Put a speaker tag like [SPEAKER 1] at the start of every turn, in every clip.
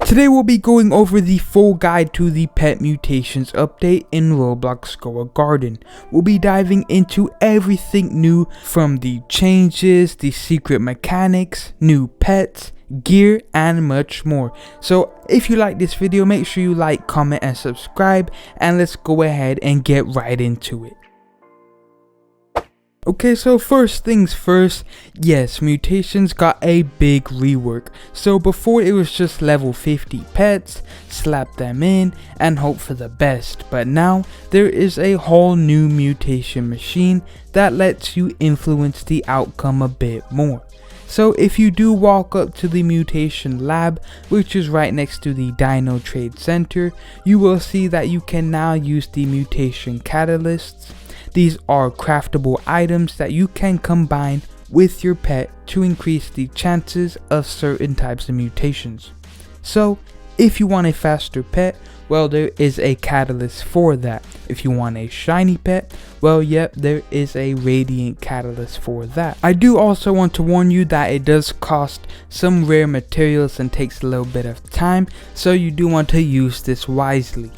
[SPEAKER 1] Today we'll be going over the full guide to the Pet Mutations update in Roblox Go a Garden. We'll be diving into everything new, from the changes, the secret mechanics, new pets, gear, and much more. So if you like this video, make sure you like, comment, and subscribe, and let's go ahead and get right into it. Okay, so first things first, yes, Mutations got a big rework. So before it was just level 50 pets, slap them in, and hope for the best. But now there is a whole new mutation machine that lets you influence the outcome a bit more. So if you do walk up to the mutation lab, which is right next to the Dino Trade center, you will see that you can now use the mutation catalysts. These are craftable items that you can combine with your pet to increase the chances of certain types of mutations. So if you want a faster pet, well, there is a catalyst for that. If you want a shiny pet, well, yep, there is a radiant catalyst for that. I do also want to warn you that it does cost some rare materials and takes a little bit of time, so you do want to use this wisely.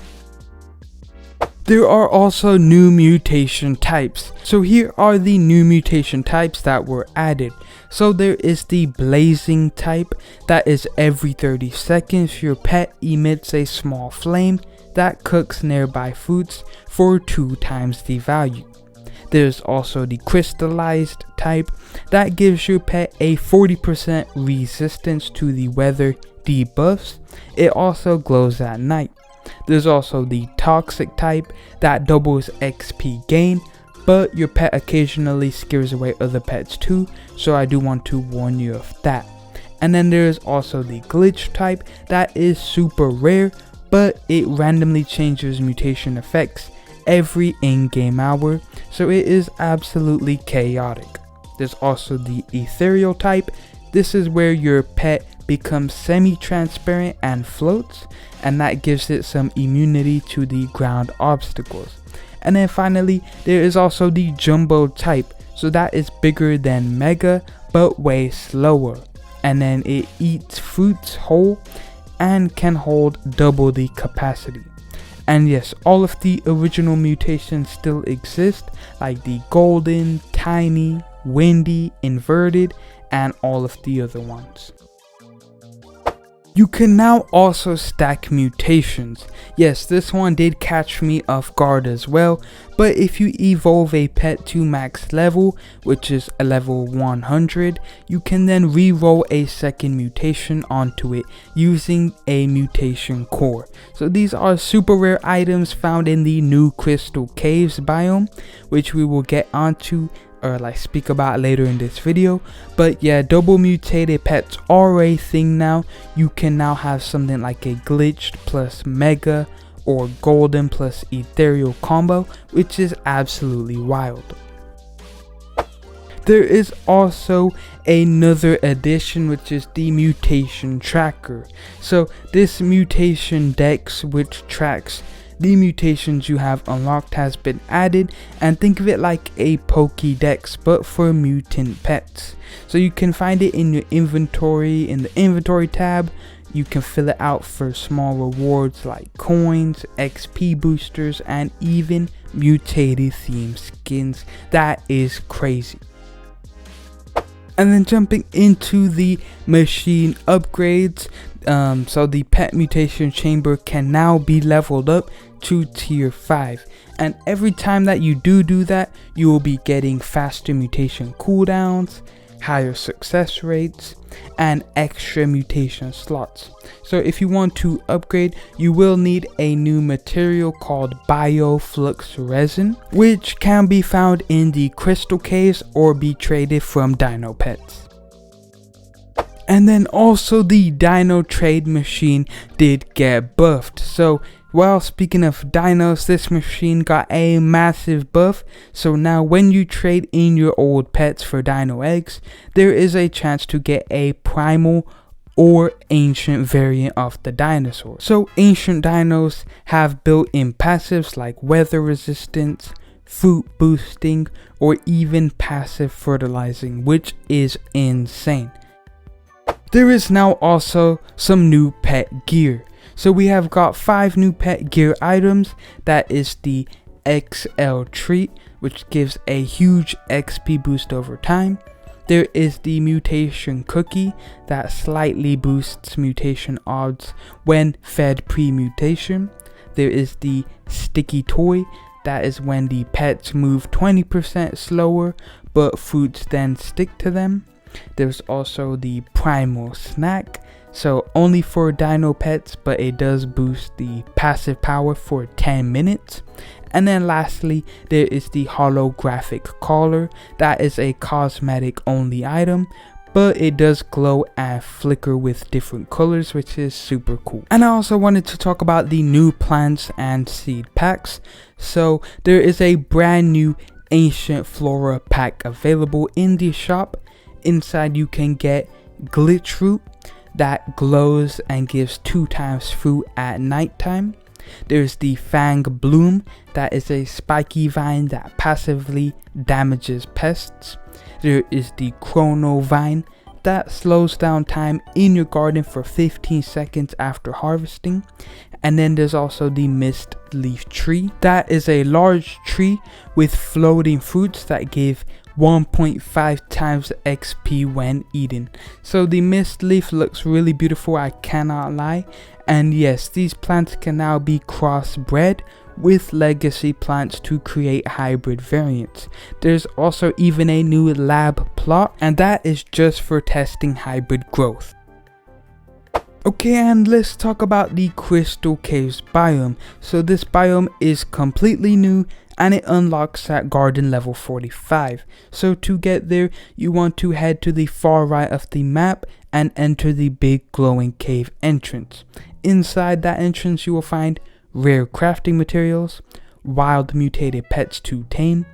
[SPEAKER 1] There are also new mutation types. So here are the new mutation types that were added. So there is the blazing type, that is every 30 seconds your pet emits a small flame that cooks nearby foods for 2 times the value. There's also the crystallized type that gives your pet a 40% resistance to the weather debuffs. It also glows at night. There's also the toxic type that doubles XP gain, but your pet occasionally scares away other pets too, so I do want to warn you of that. And then there's also the glitch type that is super rare, but it randomly changes mutation effects every in-game hour, so it is absolutely chaotic. There's also the ethereal type. This is where your pet becomes semi-transparent and floats, and that gives it some immunity to the ground obstacles. And then finally, there is also the jumbo type, so that is bigger than mega but way slower, and then it eats fruits whole and can hold double the capacity. And yes, all of the original mutations still exist, like the golden, tiny, windy, inverted, and all of the other ones. You can now also stack mutations. Yes, this one did catch me off guard as well, but if you evolve a pet to max level, which is a level 100, you can then re-roll a second mutation onto it using a mutation core. So these are super rare items found in the new Crystal Caves biome, which we will get onto or speak about later in this video. But yeah, double mutated pets are a thing now. You can now have something like a glitched plus mega or golden plus ethereal combo, which is absolutely wild. There is also another addition, which is the Mutation Tracker. So this mutation dex, which tracks the mutations you have unlocked, has been added, and think of it like a Pokédex but for mutant pets. So you can find it in your inventory, in the inventory tab. You can fill it out for small rewards like coins, XP boosters, and even mutated theme skins. That is crazy. And then jumping into the machine upgrades, so the pet mutation chamber can now be leveled up to tier 5, and every time that you do that, you will be getting faster mutation cooldowns, higher success rates, and extra mutation slots. So if you want to upgrade, you will need a new material called Bioflux Resin, which can be found in the Crystal Caves or be traded from Dino Pets. And then also the Dino Trade machine did get buffed. So well, speaking of dinos, this machine got a massive buff. So now when you trade in your old pets for dino eggs, there is a chance to get a primal or ancient variant of the dinosaur. So ancient dinos have built-in passives like weather resistance, fruit boosting, or even passive fertilizing, which is insane. There is now also some new pet gear. So we have got 5 new pet gear items. That is the XL treat, which gives a huge XP boost over time. There is the mutation cookie that slightly boosts mutation odds when fed pre-mutation. There is the sticky toy, that is when the pets move 20% slower but fruits then stick to them. There's also the primal snack, so only for dino pets, but it does boost the passive power for 10 minutes. And then lastly, there is the holographic collar. That is a cosmetic only item, but it does glow and flicker with different colors, which is super cool. And I also wanted to talk about the new plants and seed packs. So there is a brand new ancient flora pack available in the shop. Inside you can get glitch root that glows and gives 2 times fruit at nighttime. There's the Fang Bloom, that is a spiky vine that passively damages pests. There is the Chrono Vine that slows down time in your garden for 15 seconds after harvesting. And then there's also the Mist Leaf Tree, that is a large tree with floating fruits that give 1.5 times XP when eaten. So the mist leaf looks really beautiful, I cannot lie. And yes, these plants can now be crossbred with legacy plants to create hybrid variants. There's also even a new lab plot, and that is just for testing hybrid growth. Okay, and let's talk about the Crystal Caves biome. So this biome is completely new and it unlocks at garden level 45. So to get there, you want to head to the far right of the map and enter the big glowing cave entrance. Inside that entrance you will find rare crafting materials, wild mutated pets to tame,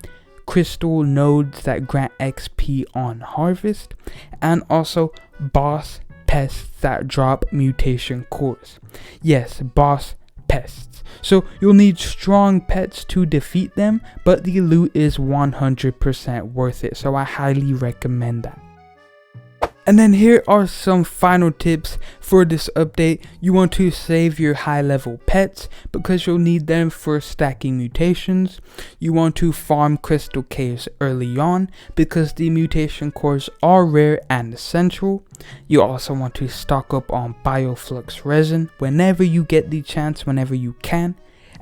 [SPEAKER 1] crystal nodes that grant XP on harvest, and also boss pests that drop mutation cores. Yes, boss pests. So you'll need strong pets to defeat them, but the loot is 100% worth it, so I highly recommend that. And then here are some final tips for this update. You want to save your high level pets because you'll need them for stacking mutations. You want to farm crystal caves early on because the mutation cores are rare and essential. You also want to stock up on bioflux resin whenever you get the chance, whenever you can.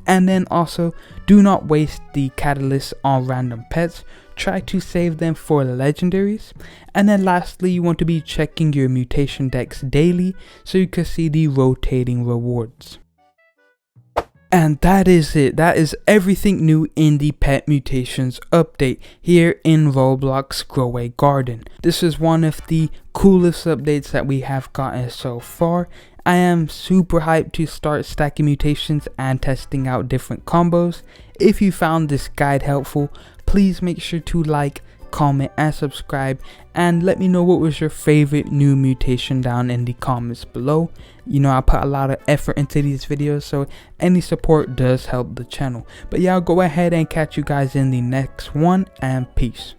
[SPEAKER 1] And then also, do not waste the catalysts on random pets. Try to save them for legendaries. And then lastly, you want to be checking your mutation decks daily so you can see the rotating rewards. And that is it. That is everything new in the Pet Mutations update here in Roblox Grow a Garden. This is one of the coolest updates that we have gotten so far. I am super hyped to start stacking mutations and testing out different combos. If you found this guide helpful, please make sure to like, comment and subscribe, and let me know what was your favorite new mutation down in the comments below. You know, I put a lot of effort into these videos, so any support does help the channel. But yeah, I'll go ahead and catch you guys in the next one, and peace.